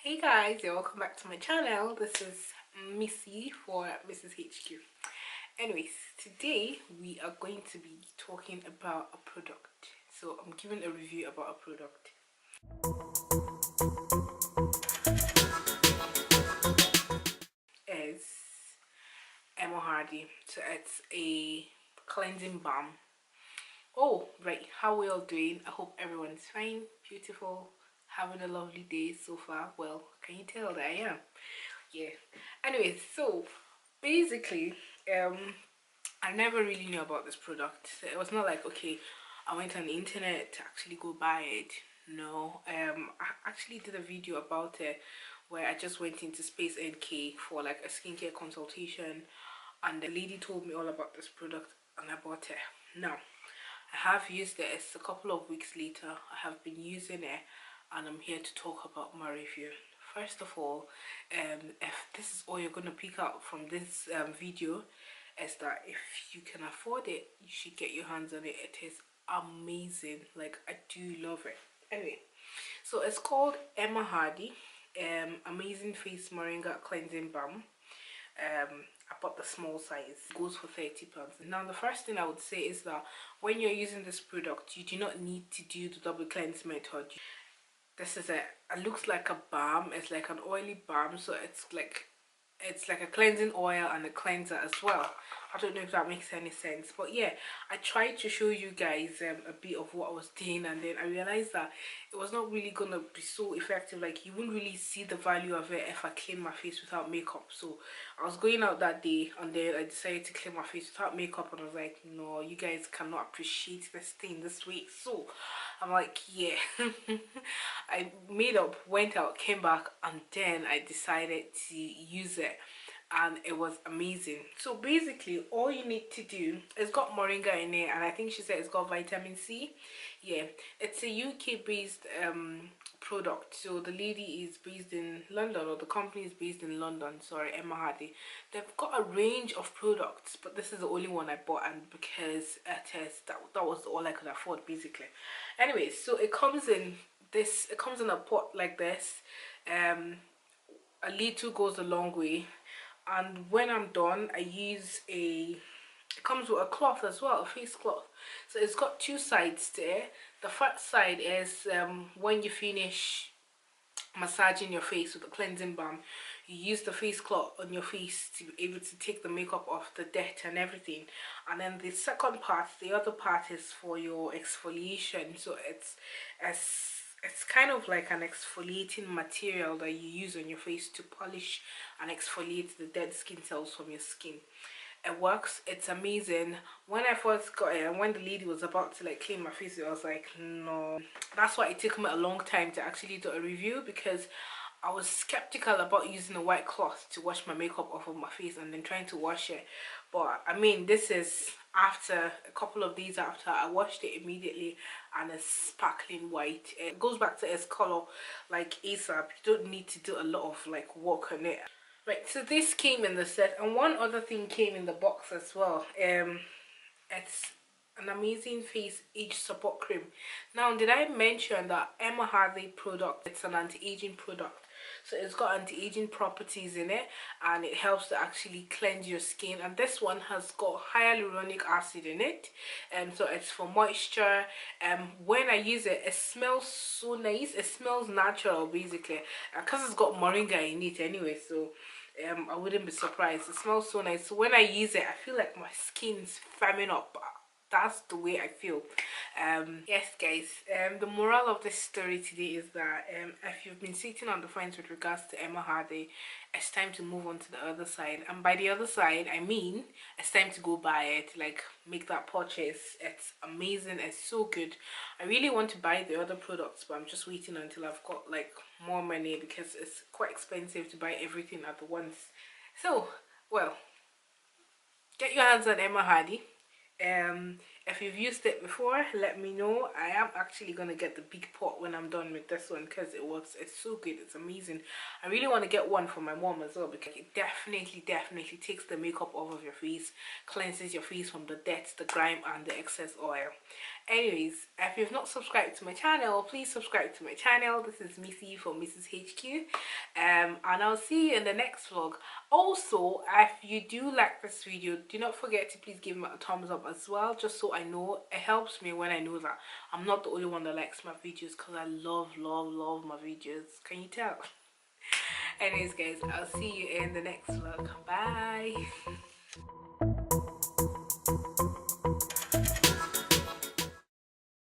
Hey guys, you're welcome back to my channel. This is Missy for Mrs. HQ. Anyways, today we are going to be talking about a product. So I'm giving a review about a product. It's Emma Hardie. So it's a cleansing balm. Oh, right. How we all doing? I hope everyone's fine, beautiful, having a lovely day so far. Well, can you tell that I am? Yeah. Anyways, so basically, I never really knew about this product. So it was not like, okay, I went on the internet to actually go buy it. No, I actually did a video about it where I just went into Space NK for like a skincare consultation, and the lady told me all about this product and I bought it. Now I have used it. It's a couple of weeks later. I have been using it and I'm here to talk about my review. First of all, if this is all you're going to pick up from this video, is that if you can afford it, you should get your hands on it. It is amazing. Like, I do love it. Anyway, so it's called Emma Hardie Amazing Face Moringa Cleansing Balm. I bought the small size. It goes for £30. Now the first thing I would say is that when you're using this product, you do not need to do the double cleanse method. This is it looks like a balm. It's like an oily balm, so it's like a cleansing oil and a cleanser as well. I don't know if that makes any sense, but yeah, I tried to show you guys a bit of what I was doing, and then I realized that it was not really gonna be so effective. Like, you wouldn't really see the value of it if I clean my face without makeup. So I was going out that day and then I decided to clean my face without makeup, and I was like, no, you guys cannot appreciate this thing this way. So I'm like, yeah. I made up, went out, came back, and then I decided to use it, and it was amazing. So basically all you need to do, it's got moringa in it, and I think she said it's got vitamin C. Yeah, it's a UK based product. So the lady is based in London, or the company is based in London, sorry, Emma Hardie. They've got a range of products, but this is the only one I bought, and because that was all I could afford basically. Anyways, so it comes in a pot like this. A little goes a long way, and when I'm done, I use it comes with a cloth as well, a face cloth. So it's got two sides there. The first side is when you finish massaging your face with a cleansing balm, you use the face cloth on your face to be able to take the makeup off, the dirt and everything. And then the second part, the other part, is for your exfoliation. So it's kind of like an exfoliating material that you use on your face to polish and exfoliate the dead skin cells from your skin. It works, it's amazing. When I first got it, and when the lady was about to like clean my face, I was like, no. That's why it took me a long time to actually do a review, because I was skeptical about using a white cloth to wash my makeup off of my face and then trying to wash it. But I mean, this is after a couple of days after I washed it immediately, and it's sparkling white. It goes back to its color like ASAP. You don't need to do a lot of like work on it. Right, so this came in the set, and one other thing came in the box as well. It's an amazing face age support cream. Now, did I mention that Emma Hardie product, it's an anti-aging product? So it's got anti-aging properties in it, and it helps to actually cleanse your skin. And this one has got hyaluronic acid in it, so it's for moisture. When I use it, it smells so nice. It smells natural basically, because it's got moringa in it anyway. So I wouldn't be surprised. It smells so nice. So when I use it, I feel like my skin's firming up. That's the way I feel. Yes guys, the moral of this story today is that if you've been sitting on the fence with regards to Emma Hardie, it's time to move on to the other side. And by the other side, I mean it's time to go buy it, like make that purchase. It's amazing, it's so good. I really want to buy the other products, but I'm just waiting until I've got like more money, because it's quite expensive to buy everything at the once. So, well, get your hands on Emma Hardie. If you've used it before, let me know. I am actually gonna get the big pot when I'm done with this one because it's so good, it's amazing. I really want to get one for my mom as well because it definitely takes the makeup off of your face, cleanses your face from the dirt, the grime, and the excess oil. Anyways, if you've not subscribed to my channel, please subscribe to my channel. This is Missy from Mrs. HQ, and I'll see you in the next vlog. Also, if you do like this video, do not forget to please give me a thumbs up as well, just so I know. It helps me when I know that I'm not the only one that likes my videos, because I love my videos. Can you tell? Anyways guys, I'll see you in the next vlog. Bye.